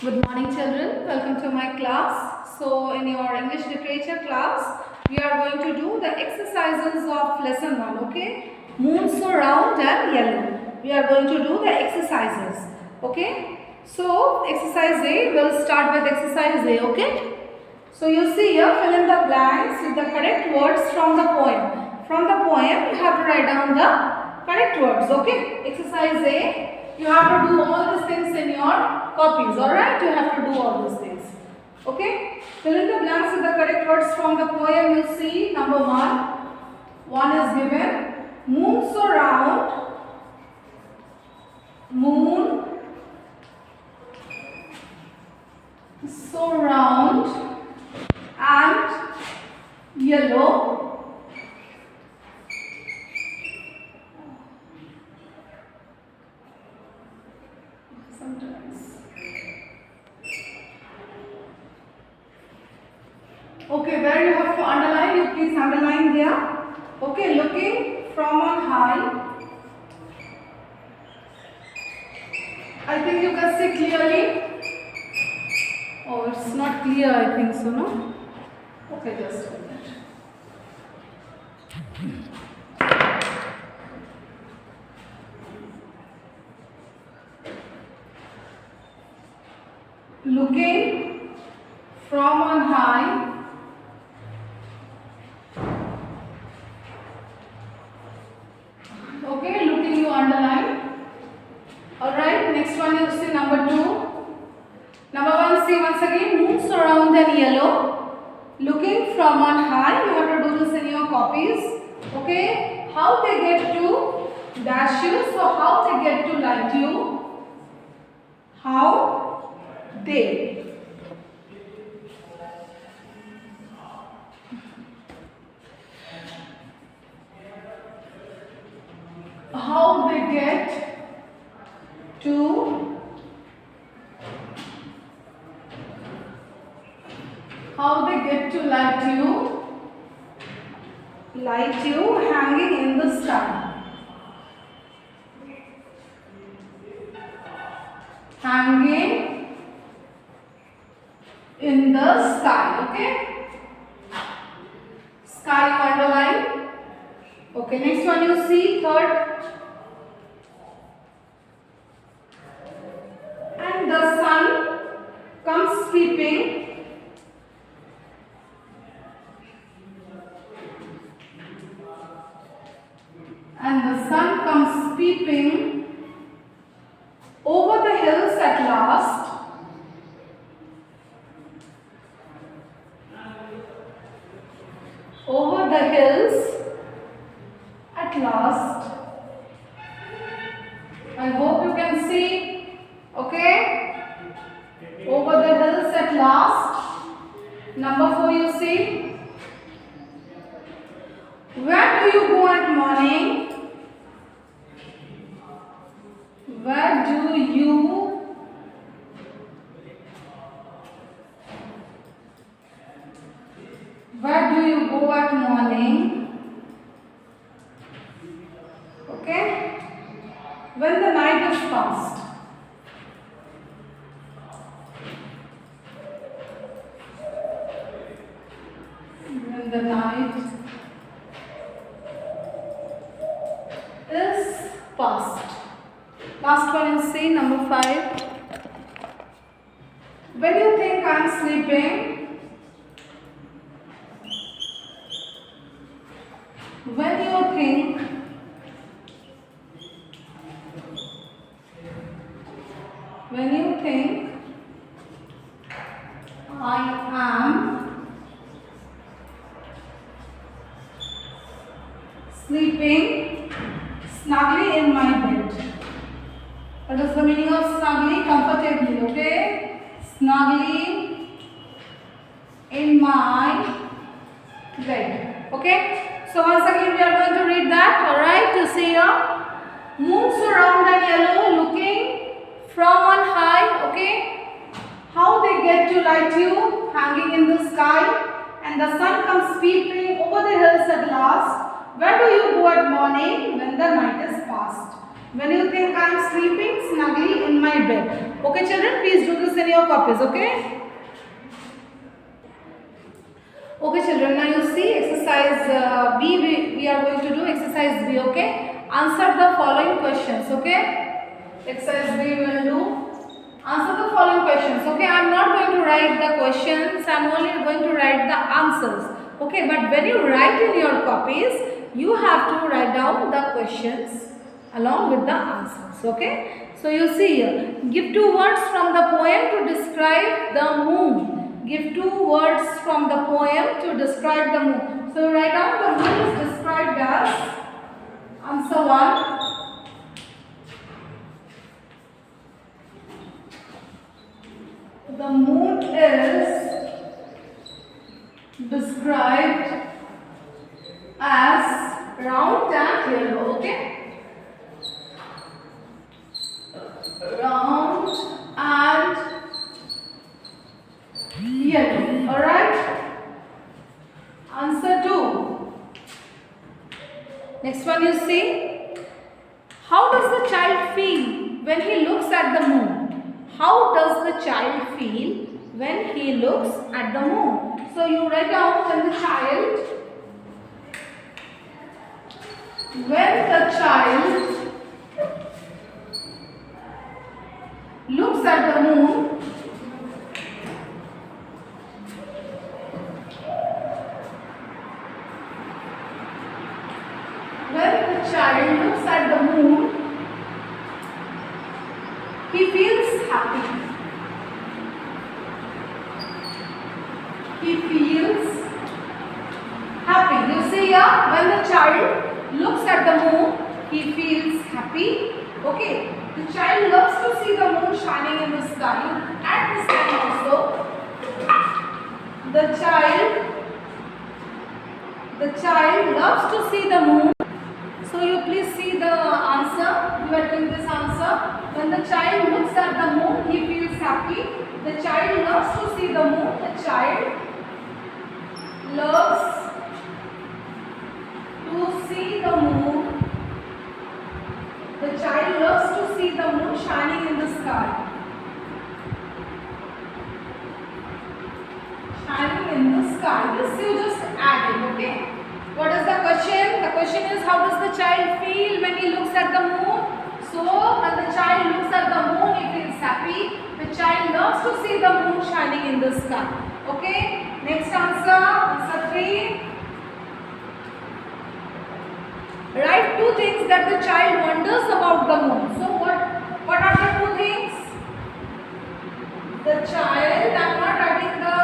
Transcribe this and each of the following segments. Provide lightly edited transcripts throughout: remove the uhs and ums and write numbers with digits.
Good morning children, welcome to my class. So in your English literature class, we are going to do the exercises of lesson 1, okay? Moon so round and yellow. We are going to do the exercises, okay? So exercise A, we'll start with exercise A, okay? So you see here, fill in the blanks with the correct words from the poem. From the poem, you have to write down the correct words, okay? Exercise A. You have to do all these things in your copies, alright? You have to do all these things. Okay? Fill in the blanks with the correct words from the poem. You see, number 1. One is given. Moon so round. Moon so round and yellow. Okay, where you have to underline, you please underline there. Okay, looking from on high. I think you can see clearly. Oh, it's not clear, I think so, no? Okay, just a minute. Looking from on high. Okay, looking you underline. Alright, next one you see number 2. Number 1, see once again, moon so round and yellow. Looking from on high, you have to do this in your copies. Okay, how they get to dash you, so how they get to light you. How they. How they get to light you hanging in the sky. Hanging in the sky, okay? Sky you underline. Okay, next one you see, third. And the sun comes peeping. And the sun comes peeping over the hills at last. Over the hills at last. I hope you can see. Okay? Over the hills at last. Number 4 you see. Where do you go at morning? Where do you go at morning? Okay? When the night is past. When the night is past. Last one you see, number 5. When you think I am sleeping, when you think I am sleeping snugly in my bed. What is the meaning of snugly? Comfortably, okay? Snugly in my bed. Okay? So once again we are going to read that. Alright, you see here. Moon so round and yellow, looking from on high. Okay? How they get to light you, hanging in the sky. And the sun comes peeping over the hills at last. Where do you go at morning? When the night is past. When you think I am sleeping snugly in my bed. Okay children, please do this in in your copies. Okay. Okay, children. Now you see exercise B. We are going to do exercise B. Okay. Answer the following questions. Okay. Exercise B we will do. Answer the following questions. Okay. I am not going to write the questions. I am only going to write the answers. Okay. But when you write in your copies, you have to write down the questions along with the answers. Okay. So you see here. Give two words from the poem to describe the moon. Give two words from the poem to describe the moon. So write down the moon is described as answer 1. The moon is described as round and yellow. Okay. Round and yellow. Alright. Answer 2. Next one you see. How does the child feel when he looks at the moon? How does the child feel when he looks at the moon? So you write down when the child looks at the moon, he feels happy. He feels happy. You see here, when the child looks at the moon, he feels happy. Okay. The child loves to see the moon shining in the sky. At this time also, the child loves to see the moon. So you please see the answer. You are doing this answer. When the child looks at the moon, he feels happy. The child loves to see the moon. The child loves to see the moon. The child loves to see the moon shining in the sky. Shining in the sky. This you just add it, okay? What is the question? The question is, how does the child feel when he looks at the moon? So, when the child looks at the moon, he feels happy. The child loves to see the moon shining in the sky. Okay? Next answer, answer 3. Write 2 things that the child wonders about the moon. So, what are the 2 things? The child, I am not writing the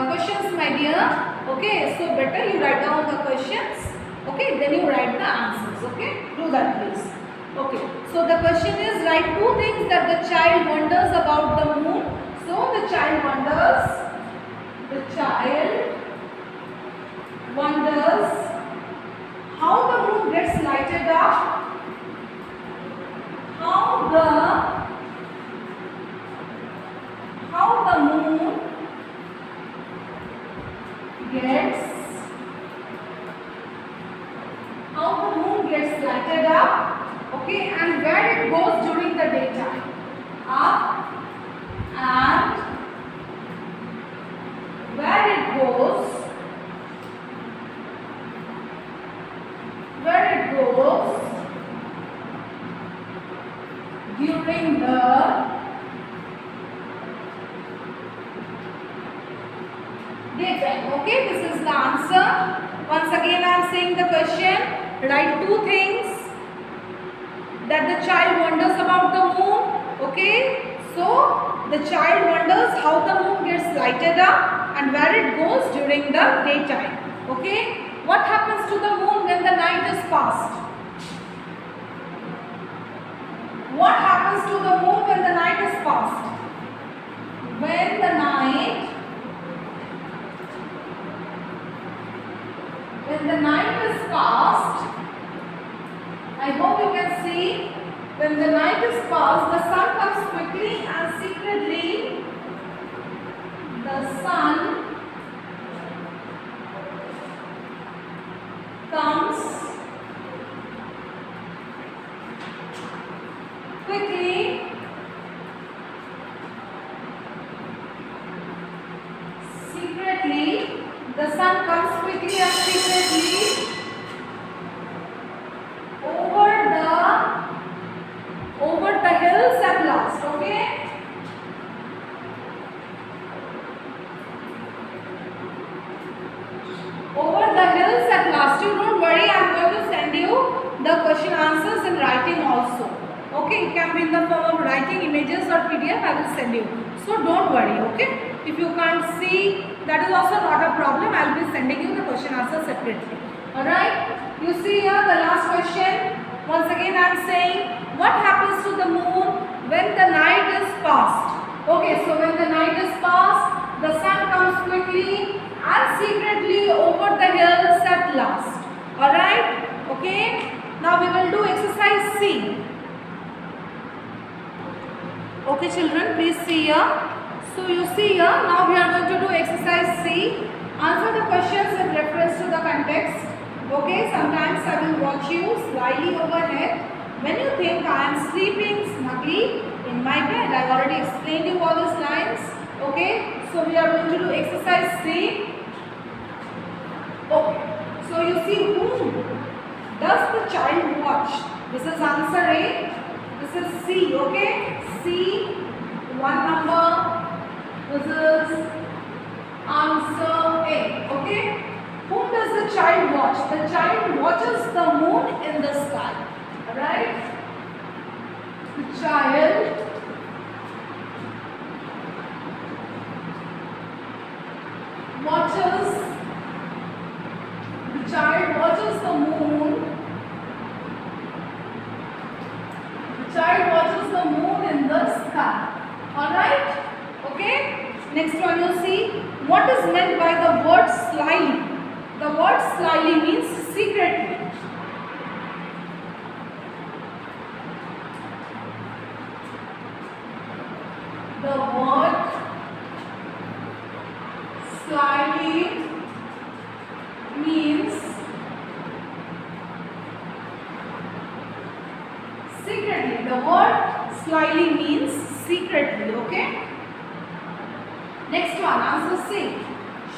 questions, my dear. Okay, so better you write down the questions. Okay, then you write the answers. Okay, do that please. Okay, so the question is, write 2 things that the child wonders about the moon. So the child wonders how the moon gets lighted up. How the moon gets lighted up, okay, and where it goes during the daytime. Up and where it goes during the daytime. Okay, this is the answer. Once again I am saying the question. Write 2 things that the child wonders about the moon. Okay, so the child wonders how the moon gets lighted up and where it goes during the daytime. Okay, what happens to the moon when the night is past? What happens to the moon when the night is past? When the night is past, I hope you can see, when the night is past, the sun comes quickly and secretly the sun comes quickly The sun comes quickly and secretly over the hills at last. Okay. Over the hills at last. You don't worry, I am going to send you the question answers in writing also. Okay, it can be in the form of writing, images or PDF. I will send you. So don't worry. Okay. If you can't see, that is also not a problem. I will be sending you the question answer separately. Alright. You see here the last question. Once again I am saying, what happens to the moon when the night is past? Okay, so when the night is past, the sun comes quickly and secretly over the hills at last. Alright. Okay. Now we will do exercise C. Okay children, please see here. So you see here, now we are going to do exercise C. Answer the questions in reference to the context. Okay, sometimes I will watch you slyly overhead when you think I am sleeping snugly in my bed. I have already explained you all these lines. Okay, so we are going to do exercise C. Okay, so you see, whom does the child watch? This is answer A. This is C. Okay, C, 1 number. This is answer A. Okay. Whom does the child watch? The child watches the moon in the sky. Alright. The child watches the moon. The child watches the moon in the sky. Alright. Okay. Next one you see. What is meant by the word slyly? The word slyly means secretly. The word slyly means secretly. The word slyly means secretly. Okay. Next one, answer C.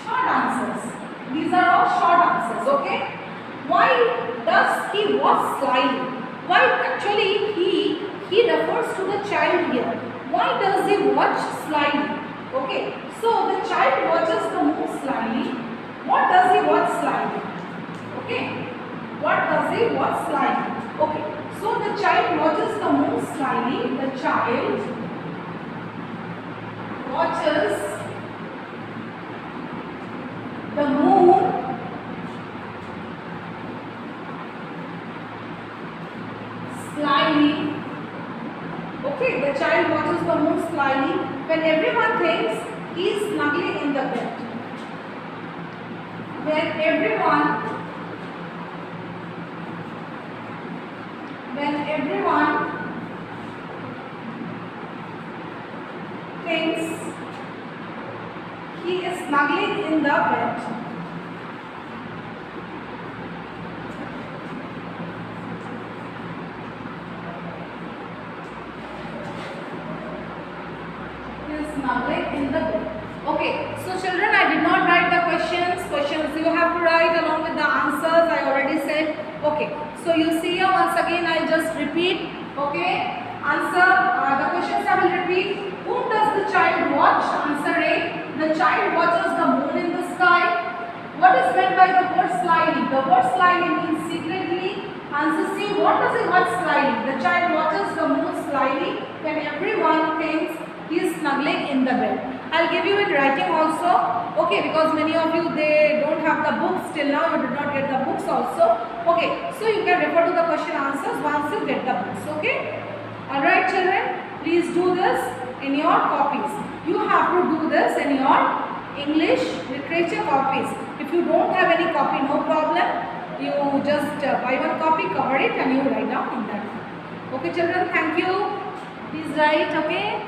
Short answers. These are all short answers. Okay. Why does he watch slyly? Why actually he refers to the child here. Why does he watch slyly? Okay. So the child watches the moon slyly. What does he watch slyly? Okay. What does he watch slyly? Okay. So the child watches the moon slyly. The child watches the moon slyly. Okay, the child watches the moon slyly when everyone thinks he is snugly in the bed. When everyone thinks he is snuggling in the bed. He is snuggling in the bed. Okay, so children, I did not write the questions. Questions you have to write along with the answers. I already said. Okay, so you see here once again. I'll just repeat. Okay, answer the questions. I will repeat. Whom does the child watch? Answer A. The child watches the moon in the sky. What is meant by the word slyly? The word slyly means secretly. Answer C. What does he watch slyly? The child watches the moon slyly when everyone thinks he is snuggling in the bed. I'll give you in writing also. Okay, because many of you they don't have the books till now. You did not get the books also. Okay, so you can refer to the question answers once you get the books. Okay. Alright children, please do this in your copies. You have to do this in your English literature copies. If you don't have any copy, no problem. You just buy one copy, cover it and you write down in that. Okay children, thank you. Please write. Okay.